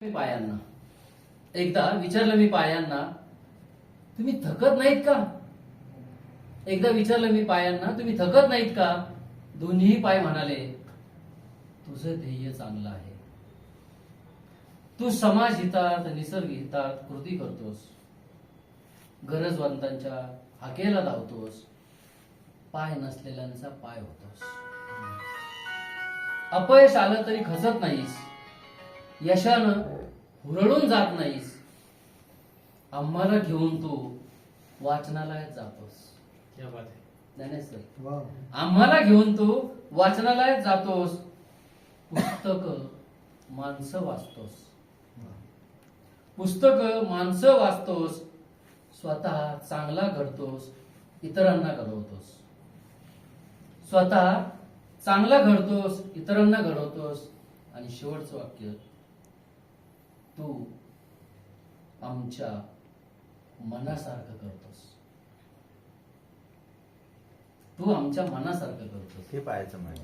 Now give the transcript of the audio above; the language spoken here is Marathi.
मी पायांना एकदा विचारलं मी पायांना, तुम्ही थकत नाहीत का? एकदा विचारलं मी पायांना, तुम्ही थकत नाहीत का? दोन्ही पाय म्हणाले, तुझं ध्येय चांगलं आहे. तू समाज हितात निसर्ग हितात कृती करतोस, गरजवंतांच्या हाकेला धावतोस, पाय नसलेल्यांचा पाय होतोस. अपयश आलं तरी खचत नाहीस, यशानं हुरळून जात नाहीस. आम्हाला घेऊन तू वाचनालयात जातोस. क्या बात है. नाही सर, आम्हाला घेऊन तू वाचनालयात जातोस, पुस्तक माणसं वाचतोस, पुस्तक माणसं वाचतोस, स्वतः चांगला घडतोस, इतरांना घडवतोस. स्वतः चांगला घडतोस, इतरांना घडवतोस, आणि शेवटचं वाक्य, तू आमच्या मनासारखं करतोस. तू आमच्या मनासारखं करतोस. हे पाहायचं म्हणजे